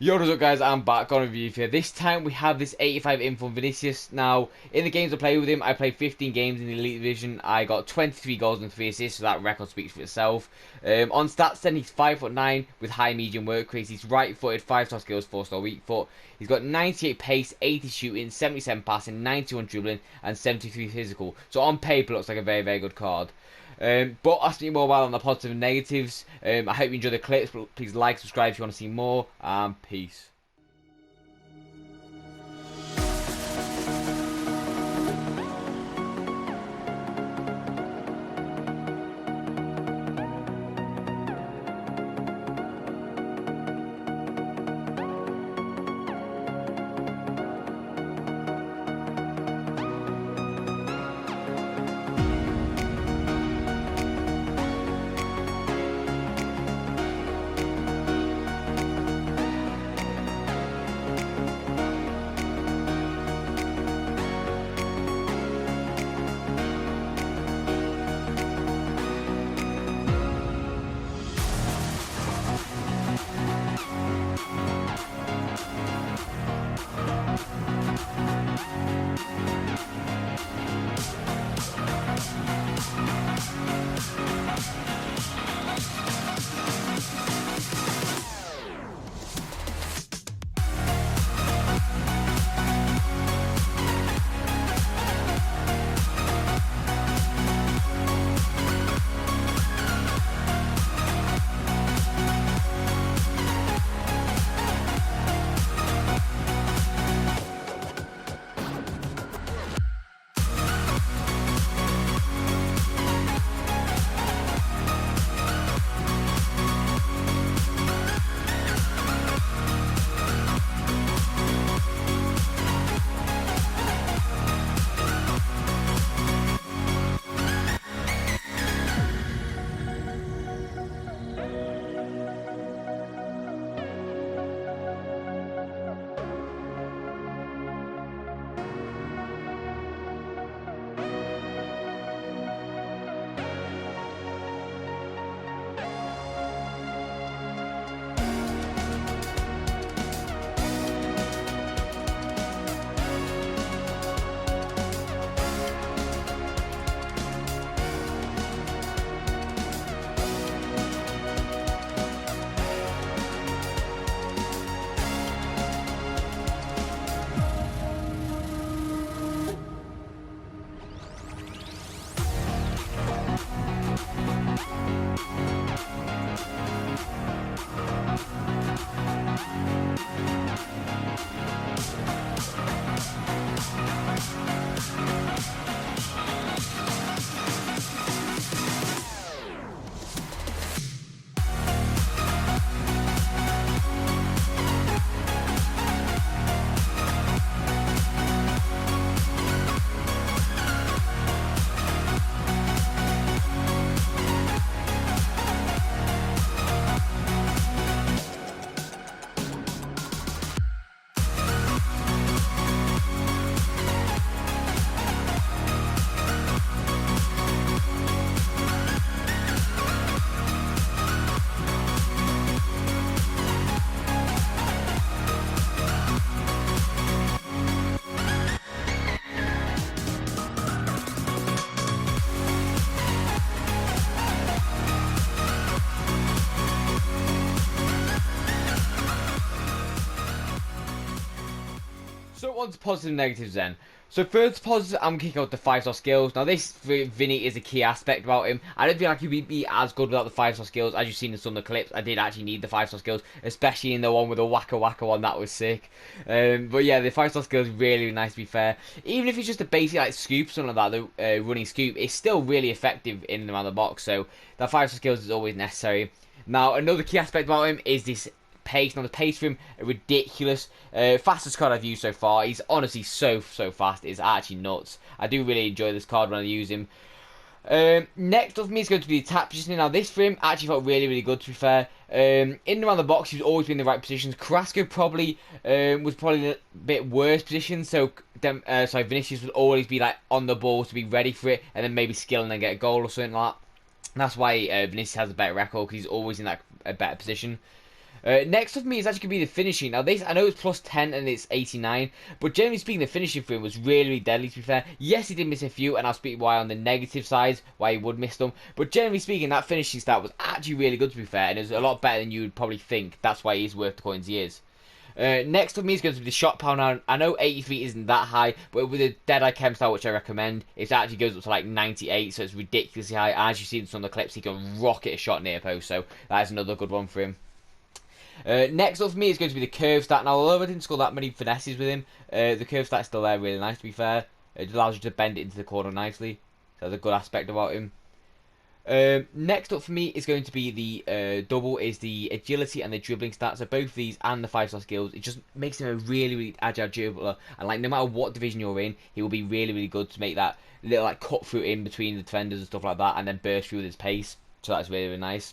Yo, what's up guys, I'm back on a review here. This time we have this 85 in from Vinicius. Now, in the games I played with him, I played 15 games in the Elite Division. I got 23 goals and 3 assists, so that record speaks for itself. On stats then, he's 5'9" with high medium work rates. He's right-footed, 5-star skills, 4-star weak foot. He's got 98 pace, 80 shooting, 77 passing, 91 dribbling, and 73 physical. So on paper, looks like a very, very good card. But I'll speak more about on the positives and negatives. I hope you enjoy the clips. Please like, subscribe if you want to see more, and peace. So on to positive and negatives then. So first positive, I'm kicking out the 5-star skills. Now this for Vinny is a key aspect about him. I don't feel like he would be as good without the 5-star skills. As you've seen in some of the clips, I did actually need the 5-star skills, especially in the one with the wacka wacka one. That was sick. But yeah, the 5-star skills really, really nice to be fair. Even if it's just a basic like scoop, something like that, the running scoop, it's still really effective in and around the box. So that 5-star skills is always necessary. Now another key aspect about him is this pace. Now the pace for him ridiculous. Fastest card I've used so far. He's honestly so fast. It's actually nuts. I do really enjoy this card when I use him. Next up for me is going to be the attack positioning. Now this for him actually felt really good, to be fair. In and around the box, he's always been in the right positions. Carrasco probably was probably a bit worse position, so Vinicius would always be like on the ball to be ready for it, and then maybe skill and then get a goal or something like that. That's why Vinicius has a better record, because he's always in that a better position. Next up for me is actually going to be the finishing. Now this, I know it's plus 10 and it's 89, but generally speaking the finishing for him was really, really deadly to be fair. Yes, he did miss a few, and I'll speak why on the negative side, why he would miss them. But generally speaking, that finishing stat was actually really good to be fair, and it was a lot better than you would probably think. That's why he's worth the coins he is. Next up for me is going to be the shot power. Now, I know 83 isn't that high, but with the Deadeye Chem style, which I recommend, it actually goes up to like 98, so it's ridiculously high. As you see in some of the clips, he can rocket a shot near post, so that is another good one for him. Next up for me is going to be the curve stat. Now, although I didn't score that many finesses with him, the curve stat is still there, really nice to be fair. It allows you to bend it into the corner nicely, so that's a good aspect about him. Next up for me is going to be the double, is the agility and the dribbling stats. So both these and the 5-star skills, it just makes him a really, really agile dribbler. And like no matter what division you're in, he will be really, really good to make that little like cut through in between the defenders and stuff like that, and then burst through with his pace. So that's really, really nice.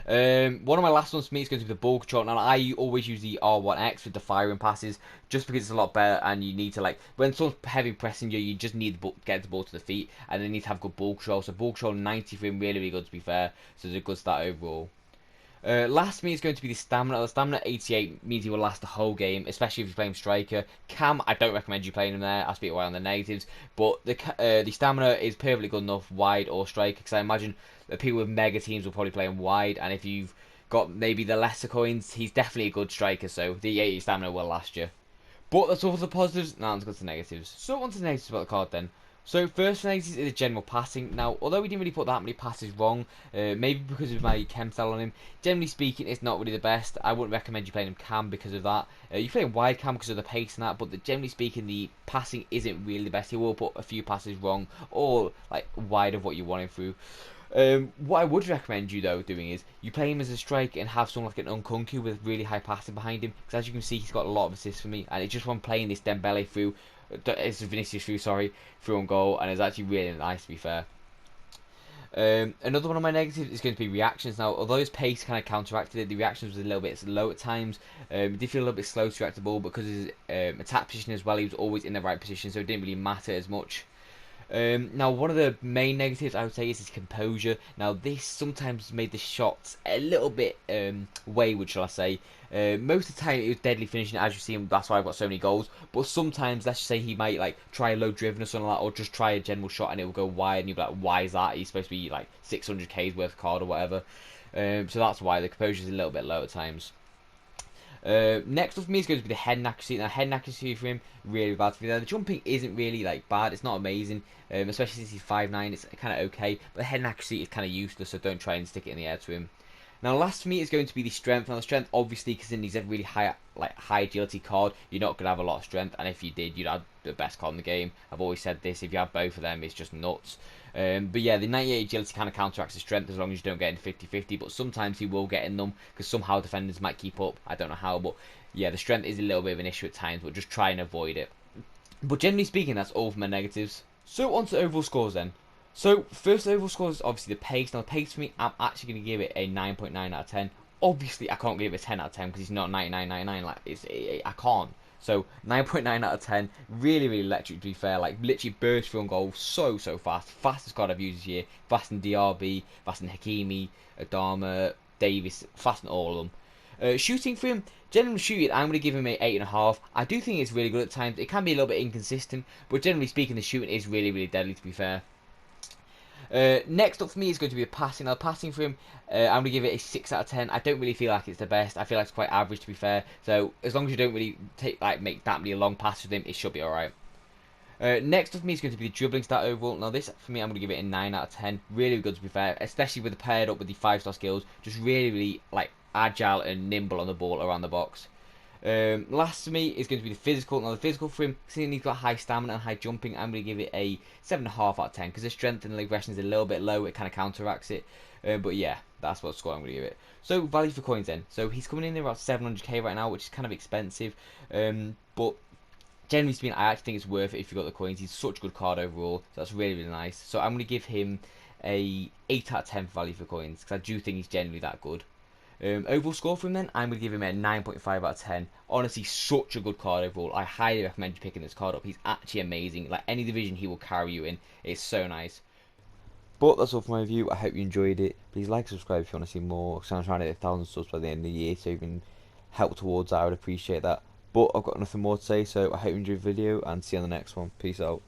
One of my last ones for me is going to be the ball control. Now I always use the R1X with the firing passes, just because it's a lot better, and you need to like when someone's heavy pressing you, you just need to get the ball to the feet, and then you need to have good ball control. So ball control 90 for him, really, really good to be fair. So it's a good start overall. Last for me is going to be the stamina. The stamina 88 means he will last the whole game, especially if you're playing striker. Cam, I don't recommend you playing him there. I'll speak away on the negatives, but the stamina is perfectly good enough wide or striker, because I imagine that people with mega teams will probably play him wide, and if you've got maybe the lesser coins, he's definitely a good striker. So the 80 stamina will last you. But that's all for the positives. Now let's go to the negatives. So on to the negatives about the card then. So first negatives is the general passing. Now, although we didn't really put that many passes wrong, maybe because of my chem style on him, generally speaking, it's not really the best. I wouldn't recommend you playing him cam because of that. You play him wide cam because of the pace and that, but generally speaking, the passing isn't really the best. He will put a few passes wrong or like wide of what you want him through. What I would recommend you though doing is you play him as a striker and have someone like an Unkunku with really high passing behind him, because as you can see he's got a lot of assists for me, and it's just when playing this Dembele through, it's Vinicius through, sorry, through on goal, and it's actually really nice to be fair. Another one of my negatives is going to be reactions. Now, although his pace kind of counteracted it, the reactions was a little bit slow at times. He did feel a little bit slow to react to the ball, because his attack position as well, he was always in the right position, so it didn't really matter as much. Now, one of the main negatives I would say is his composure. Now, this sometimes made the shots a little bit wayward, shall I say. Most of the time, it was deadly finishing, as you see him. That's why I've got so many goals. But sometimes, let's just say he might like try a low driven or something like that, or just try a general shot and it will go wide, and you'll be like, "Why is that? He's supposed to be like 600k's worth of card or whatever." So that's why the composure is a little bit low at times. Next up for me is going to be the head accuracy. Now, head accuracy for him, really bad to be there. The jumping isn't really like bad, it's not amazing, especially since he's 5'9", it's kind of okay, but the head accuracy is kind of useless, so don't try and stick it in the air to him. Now, last for me is going to be the strength. Now, the strength, obviously, because he's a really high agility card, you're not going to have a lot of strength, and if you did, you'd have the best card in the game. I've always said this, if you have both of them, it's just nuts. But yeah, the 98 agility kind of counteracts the strength as long as you don't get in 50-50, but sometimes he will get in them, because somehow defenders might keep up. I don't know how, but yeah, the strength is a little bit of an issue at times, but just try and avoid it. But generally speaking, that's all for my negatives. So on to overall scores then. So first overall score is obviously the pace. Now the pace for me, I'm actually going to give it a 9.9 out of 10. Obviously I can't give it a 10 out of 10 because he's not 99.99, like I can't. So 9.9 out of 10, really, really electric to be fair, like literally burst through on goal so fast. Fastest card I've used this year, faster than DRB, faster than Hakimi, Adama, Davis, faster than all of them. Shooting for him, generally shooting, I'm going to give him a 8.5. I do think it's really good at times. It can be a little bit inconsistent, but generally speaking, the shooting is really, really deadly to be fair. Next up for me is going to be the passing. Now, passing for him, I'm going to give it a 6 out of 10. I don't really feel like it's the best. I feel like it's quite average, to be fair. So, as long as you don't really make that many long passes with him, it should be alright. Next up for me is going to be the dribbling stat overall. Now, this, for me, I'm going to give it a 9 out of 10. Really good, to be fair. Especially with the paired up with the 5-star skills. Just really, really, agile and nimble on the ball around the box. Last to me is going to be the physical. Now the physical for him, seeing he's got high stamina and high jumping, I'm going to give it a 7.5 out of 10 because the strength and the aggression is a little bit low. It kind of counteracts it. But yeah, that's what score I'm going to give it. So value for coins then. So he's coming in there about 700k right now, which is kind of expensive. But generally speaking, I actually think it's worth it if you've got the coins. He's such a good card overall. So that's really, really nice. So I'm going to give him a 8 out of 10 for value for coins because I do think he's generally that good. Overall score for him then, I'm going to give him a 9.5 out of 10. Honestly, such a good card overall. I highly recommend you picking this card up. He's actually amazing. Like any division he will carry you in. It's so nice. But that's all for my review. I hope you enjoyed it. Please like, subscribe if you want to see more. Because I'm trying to hit 1,000 subs by the end of the year, so you can help towards that. I would appreciate that. But I've got nothing more to say, so I hope you enjoyed the video and see you on the next one. Peace out.